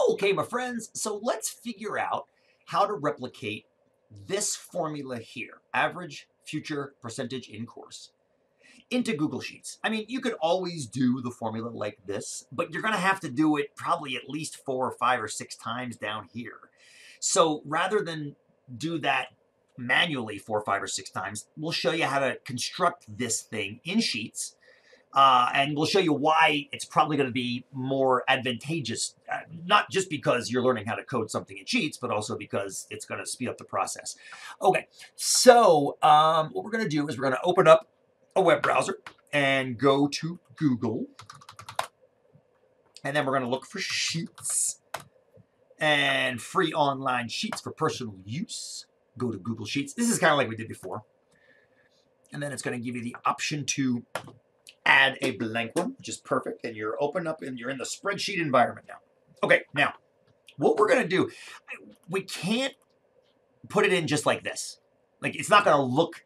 Okay, my friends, so let's figure out how to replicate this formula here, average future percentage in course, into Google Sheets. I mean, you could always do the formula like this, but you're going to have to do it probably at least 4 or 5 or 6 times down here. So rather than do that manually 4 or 5 or 6 times, we'll show you how to construct this thing in Sheets, and we'll show you why it's probably going to be more advantageous, not just because you're learning how to code something in Sheets, but also because it's going to speed up the process. Okay, so what we're going to do is we're going to open up a web browser and go to Google, and then we're going to look for Sheets and free online sheets for personal use. Go to Google Sheets. This is kind of like we did before. And then it's going to give you the option to add a blank one, which is perfect. And you're open up and you're in the spreadsheet environment now. Okay, now what we're going to do, we can't put it in just like this. Like, it's not going to look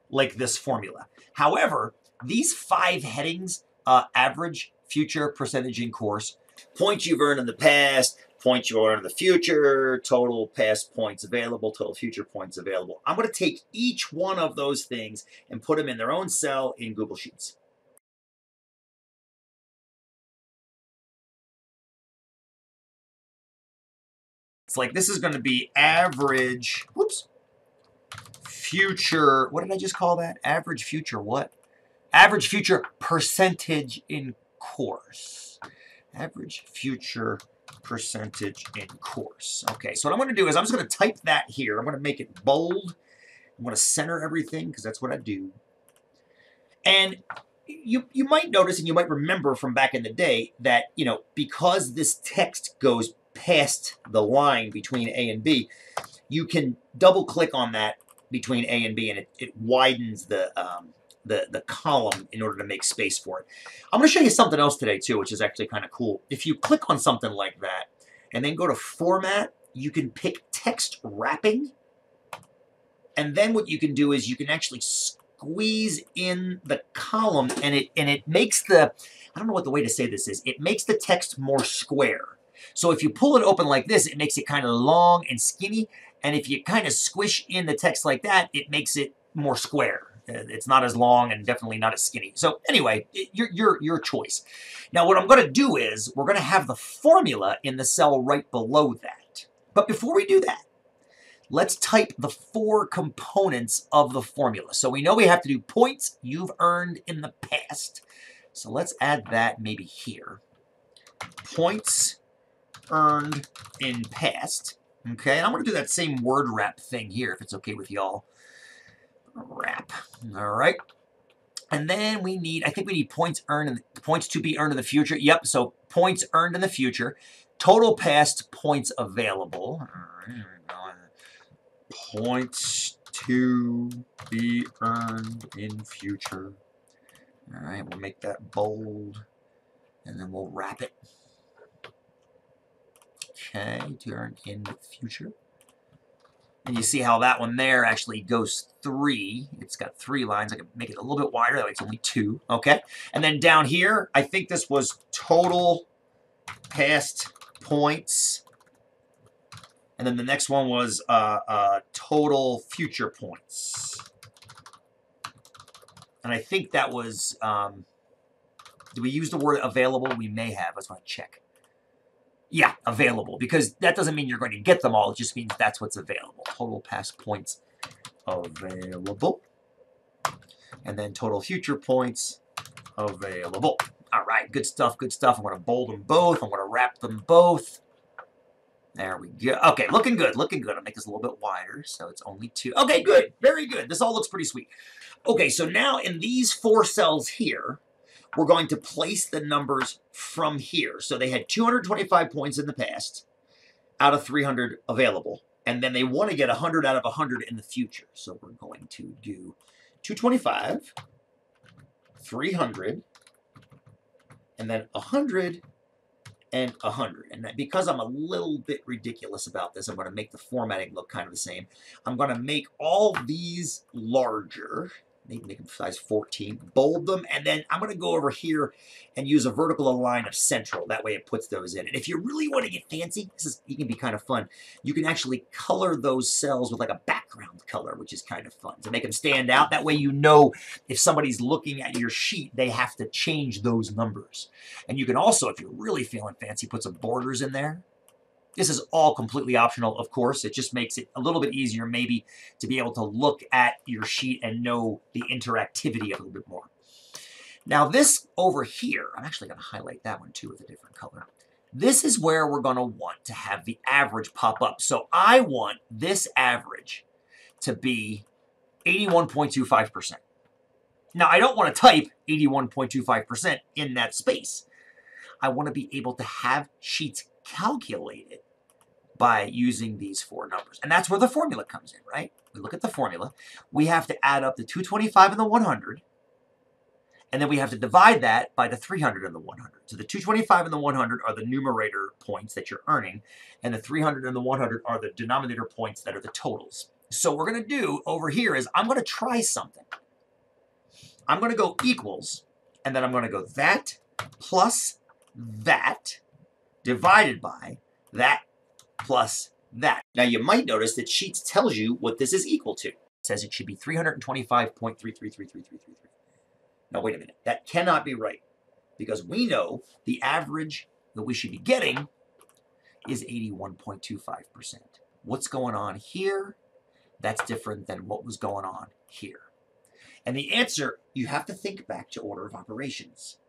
like this formula. However, these 5 headings, average, future, percentage in course, points you've earned in the past, points you've earned in the future, total past points available, total future points available. I'm going to take each one of those things and put them in their own cell in Google Sheets. It's like this is going to be average, whoops, future, what did I just call that? Average future what? Average future percentage in course. Average future percentage in course. Okay, so what I'm going to do is I'm just going to type that here. I'm going to make it bold. I'm going to center everything because that's what I do. And you might notice and you might remember from back in the day that, because this text goes past the line between A and B, you can double click on that between A and B and it widens the column in order to make space for it. I'm going to show you something else today too, which is actually kind of cool. If you click on something like that and then go to Format, you can pick Text Wrapping. And then what you can do is you can actually squeeze in the column and it makes I don't know what the way to say this is, it makes the text more square. So if you pull it open like this, it makes it kind of long and skinny. And if you kind of squish in the text like that, it makes it more square. It's not as long and definitely not as skinny. So anyway, your choice. Now what I'm going to do is we're going to have the formula in the cell right below that. But before we do that, let's type the 4 components of the formula. So we know we have to do points you've earned in the past. So let's add that maybe here. Points earned in past. Okay, and I'm going to do that same word wrap thing here if it's okay with y'all. Wrap. All right. And then I think we need points to be earned in the future. Yep, so points earned in the future. Total past points available. All right, points to be earned in future. All right, we'll make that bold. And then we'll wrap it. Okay, to earn in the future. And you see how that one there actually goes 3. It's got 3 lines. I can make it a little bit wider. That way it's only 2. Okay. And then down here, I think this was total past points. And then the next one was total future points. And I think that was, did we use the word available? We may have. Let's want to check. Yeah, available, because that doesn't mean you're going to get them all. It just means that's what's available. Total past points available. And then total future points available. All right, good stuff, good stuff. I'm going to bold them both. I'm going to wrap them both. There we go. Okay, looking good, looking good. I'll make this a little bit wider, so it's only 2. Okay, good, very good. This all looks pretty sweet. Okay, so now in these 4 cells here, we're going to place the numbers from here. So they had 225 points in the past out of 300 available. And then they want to get 100 out of 100 in the future. So we're going to do 225, 300, and then 100 and 100. And because I'm a little bit ridiculous about this, I'm going to make the formatting look kind of the same. I'm going to make all these larger. maybe make them size 14, bold them, and then I'm going to go over here and use a vertical align of central. That way it puts those in. And if you really want to get fancy, it can be kind of fun. You can actually color those cells with like a background color, which is kind of fun to make them stand out. That way you know if somebody's looking at your sheet, they have to change those numbers. And you can also, if you're really feeling fancy, put some borders in there. This is all completely optional, of course. It just makes it a little bit easier maybe to be able to look at your sheet and know the interactivity a little bit more. Now this over here, I'm actually going to highlight that one too with a different color. This is where we're going to want to have the average pop up. So I want this average to be 81.25%. Now I don't want to type 81.25% in that space. I want to be able to have sheets calculated by using these four numbers. And that's where the formula comes in, right? We look at the formula. We have to add up the 225 and the 100, and then we have to divide that by the 300 and the 100. So the 225 and the 100 are the numerator points that you're earning, and the 300 and the 100 are the denominator points that are the totals. So what we're going to do over here is I'm going to try something. I'm going to go equals, and then I'm going to go that plus that divided by that plus that. Now you might notice that Sheets tells you what this is equal to. It says it should be 325.33333333. Now wait a minute, that cannot be right because we know the average that we should be getting is 81.25%. What's going on here? That's different than what was going on here. And the answer, you have to think back to order of operations.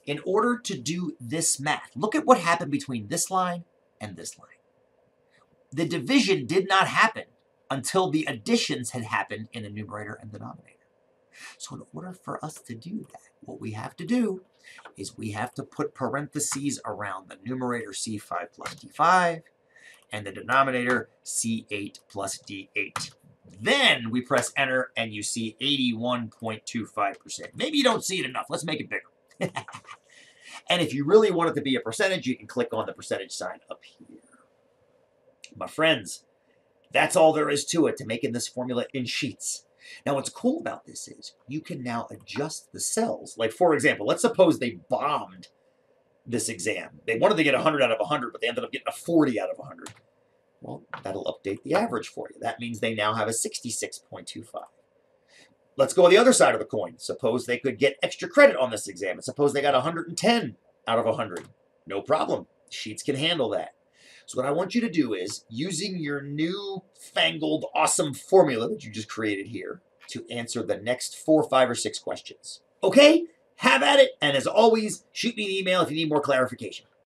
In order to do this math, look at what happened between this line and this line. The division did not happen until the additions had happened in the numerator and denominator. So in order for us to do that, what we have to do is we have to put parentheses around the numerator C5 plus D5 and the denominator C8 plus D8. Then we press enter and you see 81.25%. Maybe you don't see it enough. Let's make it bigger. And if you really want it to be a percentage, you can click on the percentage sign up here. My friends, that's all there is to it, to making this formula in Sheets. Now, what's cool about this is you can now adjust the cells. Like, for example, let's suppose they bombed this exam. They wanted to get 100 out of 100, but they ended up getting a 40 out of 100. Well, that'll update the average for you. That means they now have a 66.25. Let's go on the other side of the coin. Suppose they could get extra credit on this exam. And suppose they got 110 out of 100. No problem. Sheets can handle that. So what I want you to do is, using your new fangled awesome formula that you just created here, to answer the next 4, 5, or 6 questions. Okay? Have at it. And as always, shoot me an email if you need more clarification.